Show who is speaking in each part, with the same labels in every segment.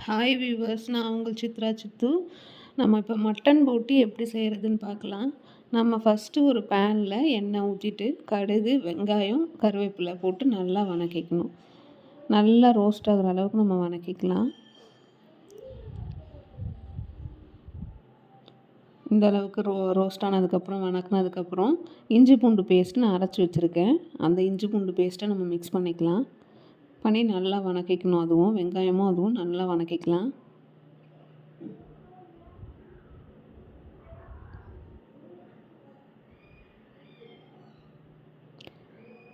Speaker 1: Hi viewers, நான் உங்கள் சித்ரா சித்து. நம்ம இப்போ மட்டன் போட்டி எப்படி செய்கிறதுன்னு பார்க்கலாம். நம்ம ஃபஸ்ட்டு ஒரு பேனில் எண்ணெய் ஊற்றிட்டு கடுகு, வெங்காயம், கருவேப்பிலை போட்டு நல்லா வதக்கிக்கணும். நல்லா ரோஸ்ட் ஆகிற அளவுக்கு நம்ம வதக்கிக்கலாம். இந்த அளவுக்கு ரோஸ்ட் ஆனதுக்கப்புறம் வதக்குனதுக்கப்புறம் இஞ்சி பூண்டு பேஸ்ட்டு நான் அரைச்சி வச்சுருக்கேன். அந்த இஞ்சி பூண்டு பேஸ்ட்டை நம்ம மிக்ஸ் பண்ணிக்கலாம். பண்ணி நல்லா வதக்கிக்கணும். அதுவும் வெங்காயமும் அதுவும் நல்லா வதக்கிக்கலாம்.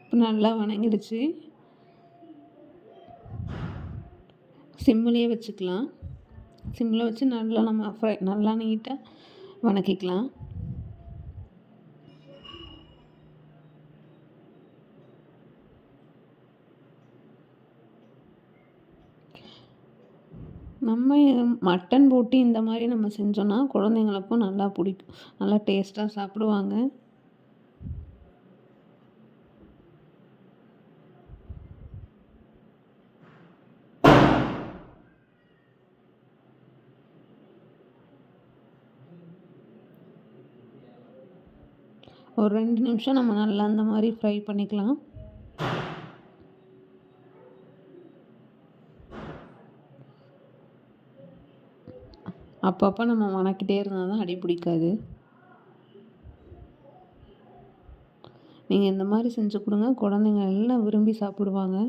Speaker 1: இப்போ நல்லா வதங்கிடுச்சு. சிம்மிலேயே வச்சுக்கலாம். சிம்மில் வச்சு நல்லா நம்ம நல்லா நீட்டாக வதக்கிக்கலாம். நம்ம மட்டன் போட்டு இந்த மாதிரி நம்ம செஞ்சோன்னா குழந்தைங்களுக்கும் நல்லா பிடிக்கும். நல்லா டேஸ்ட்டாக சாப்பிடுவாங்க. ஒரு 2 நிமிஷம் நம்ம நல்லா அந்த மாதிரி ஃப்ரை பண்ணிக்கலாம். அப்பப்போ நம்ம வதக்கிட்டே இருந்தால் தான் அடி பிடிக்காது. நீங்கள் இந்த மாதிரி செஞ்சு கொடுங்க, குழந்தைங்க எல்லாம் விரும்பி சாப்பிடுவாங்க.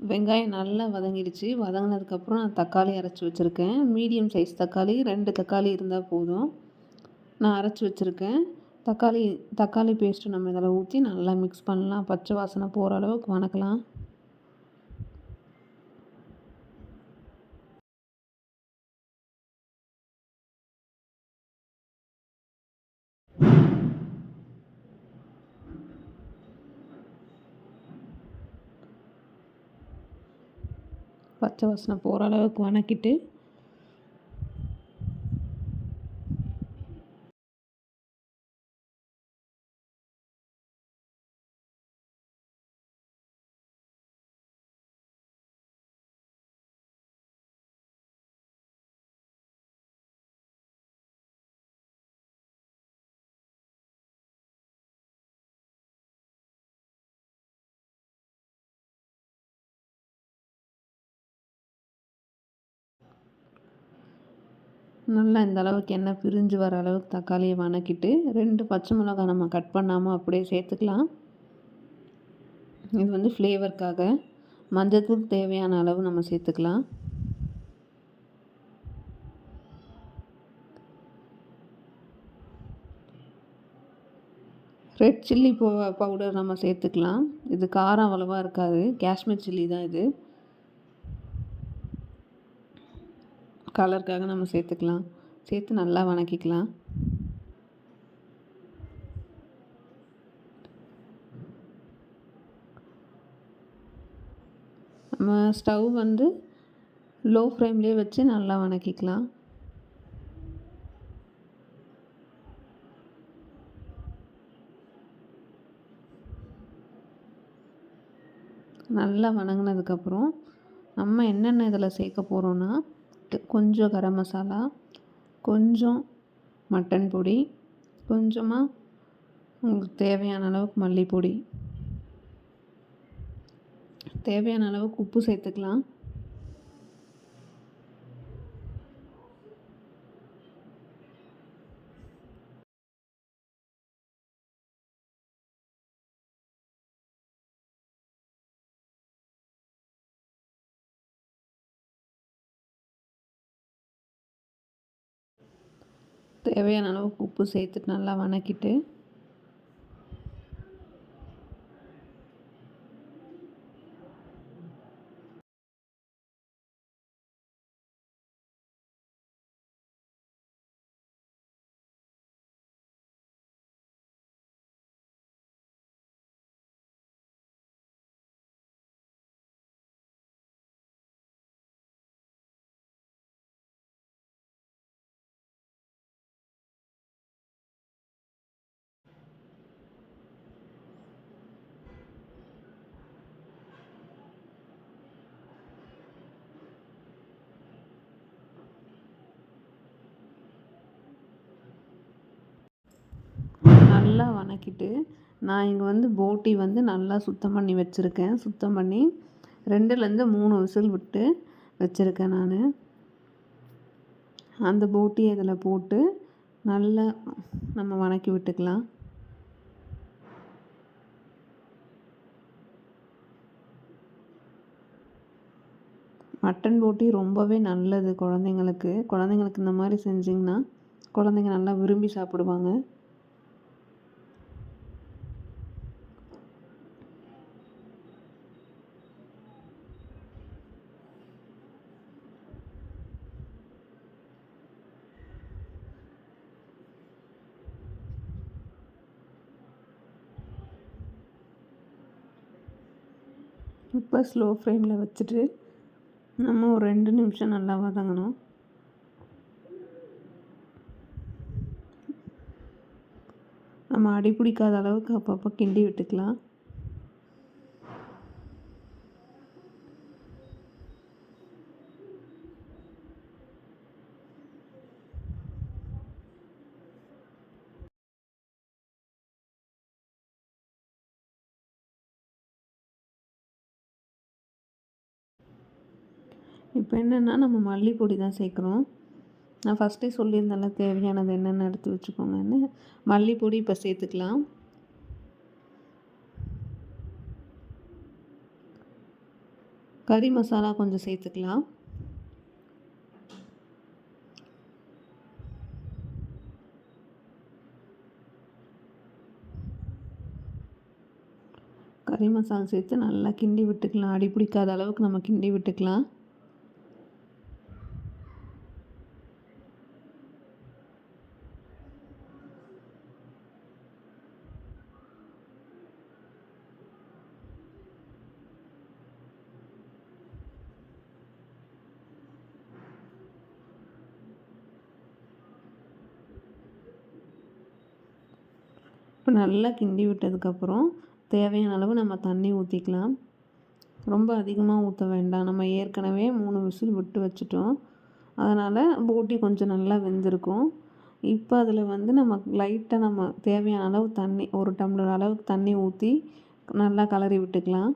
Speaker 1: வெங்காயம் நல்லா வதங்கிடுச்சு. வதங்கினதுக்கப்புறம் நான் தக்காளி அரைச்சி வச்சுருக்கேன். மீடியம் சைஸ் தக்காளி 2 தக்காளி இருந்தால் போதும். நான் அரைச்சி வச்சுருக்கேன். தக்காளி பேஸ்ட்டு நம்ம இதில் ஊற்றி நல்லா மிக்ஸ் பண்ணலாம். பச்சை வாசனை போகிற அளவுக்கு வதக்கலாம். பச்சை வாசனை போகிற அளவுக்கு வதக்கிட்டு நல்லா இந்த அளவுக்கு எண்ணெய் பிரிஞ்சு வர அளவுக்கு தக்காளியை வதக்கிட்டு 2 பச்சை மிளகாய் நம்ம கட் பண்ணாமல் அப்படியே சேர்த்துக்கலாம். இது வந்து ஃப்ளேவருக்காக. மஞ்சத்தூள் தேவையான அளவு நம்ம சேர்த்துக்கலாம். ரெட் சில்லி பவுடர் நம்ம சேர்த்துக்கலாம். இது காரம் அவ்வளவா இருக்காது. காஷ்மீர் சில்லி தான் இது. கலருக்காக நம்ம சேர்த்துக்கலாம். சேர்த்து நல்லா வதக்கிக்கலாம். நம்ம ஸ்டவ் வந்து லோ ஃப்ளேம்லேயே வச்சு நல்லா வதக்கிக்கலாம். நல்லா வதங்கினதுக்கப்புறம் நம்ம என்னென்ன இதில் சேர்க்க போகிறோன்னா கொஞ்சம் கரம் மசாலா, கொஞ்சம் மட்டன் பொடி, கொஞ்சமாக உங்களுக்கு தேவையான அளவுக்கு மல்லிப்பொடி, தேவையான அளவுக்கு உப்பு சேர்த்துக்கலாம். தேவையான அளவுக்கு உப்பு சேர்த்துட்டு நல்லா வதக்கிட்டு நல்லா வணக்கிட்டு நான் இங்கே வந்து போட்டி வந்து நல்லா சுத்தம் பண்ணி வச்சுருக்கேன். சுத்தம் பண்ணி 2லேருந்து 3 விசில் விட்டு வச்சுருக்கேன் நான். அந்த போட்டியை இதில் போட்டு நல்லா நம்ம வணக்கி விட்டுக்கலாம். மட்டன் போட்டி ரொம்பவே நல்லது குழந்தைங்களுக்கு. குழந்தைங்களுக்கு இந்த மாதிரி செஞ்சிங்கன்னா குழந்தைங்க நல்லா விரும்பி சாப்பிடுவாங்க. இப்போ ஸ்லோ ஃப்ளேமில் வச்சுட்டு நம்ம ஒரு 2 நிமிஷம் நல்லா வதங்கணும். நம்ம அடி பிடிக்காத அளவுக்கு அப்பப்போ கிண்டி விட்டுக்கலாம். இப்போ என்னென்னா நம்ம மல்லிப்பொடி தான் சேர்க்குறோம். நான் ஃபஸ்ட்டே சொல்லியிருந்தேன்ல தேவையானது என்னென்ன எடுத்து வச்சுக்கோங்கன்னு. மல்லிப்பொடி இப்போ சேர்த்துக்கலாம். கறி மசாலா கொஞ்சம் சேர்த்துக்கலாம். கறி மசாலா சேர்த்து நல்லா கிண்டி விட்டுக்கலாம். அடி பிடிக்காத அளவுக்கு நம்ம கிண்டி விட்டுக்கலாம். இப்போ நல்லா கிண்டி விட்டதுக்கப்புறம் தேவையான அளவு நம்ம தண்ணி ஊற்றிக்கலாம். ரொம்ப அதிகமாக ஊற்ற வேண்டாம். நம்ம ஏற்கனவே 3 விசில் விட்டு வச்சுட்டோம். அதனால் போட்டி கொஞ்சம் நல்லா வெந்திருக்கும். இப்போ அதில் வந்து நம்ம லைட்டாக நம்ம தேவையான அளவு தண்ணி 1 டம்ளர் அளவுக்கு தண்ணி ஊற்றி நல்லா கலரி விட்டுக்கலாம்.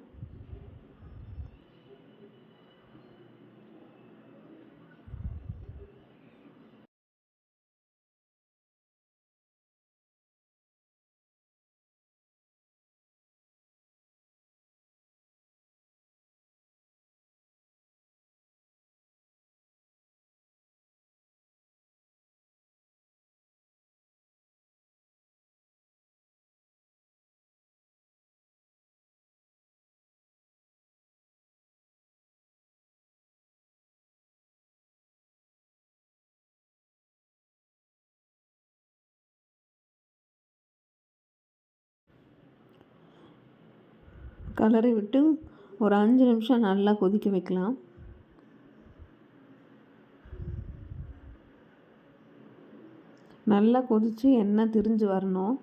Speaker 1: கலரி விட்டு ஒரு 5 நிமிஷம் நல்லா கொதிக்க வைக்கலாம். நல்லா கொதித்து எண்ணெய் திரிஞ்சு வரணும்.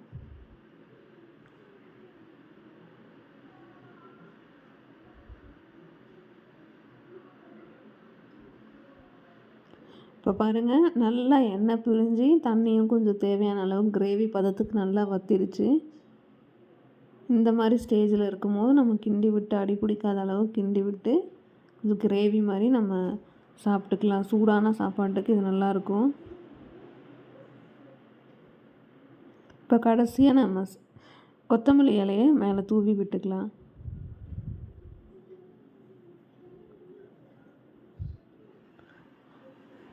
Speaker 1: இப்போ பாருங்கள், நல்லா எண்ணெய் பிரிஞ்சு தண்ணியும் கொஞ்சம் தேவையான அளவு கிரேவி பதத்துக்கு நல்லா வத்திருச்சு. இந்த மாதிரி ஸ்டேஜில் இருக்கும்போது நம்ம கிண்டி விட்டு அடி பிடிக்காத அளவு கிண்டி விட்டு கொஞ்சம் கிரேவி மாதிரி நம்ம சாப்பிட்டுக்கலாம். சூடான சாப்பாட்டுக்கு இது நல்லாயிருக்கும். இப்போ கடைசியாக நம்ம கொத்தமல்லி இலையை மேலே தூவி விட்டுக்கலாம்.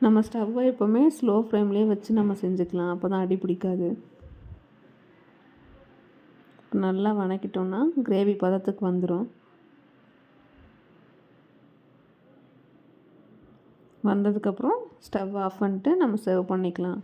Speaker 1: நம்ம ஸ்டவ்வை எப்போவுமே ஸ்லோ ஃப்ளேம்லேயே வச்சு நம்ம செஞ்சுக்கலாம். அப்போ தான் அடி பிடிக்காது. நல்லா வணக்கிட்டோன்னா கிரேவி பதத்துக்கு வந்துடும். வந்ததுக்கப்புறம் ஸ்டவ் ஆஃப் பண்ணிட்டு நம்ம சர்வ் பண்ணிக்கலாம்.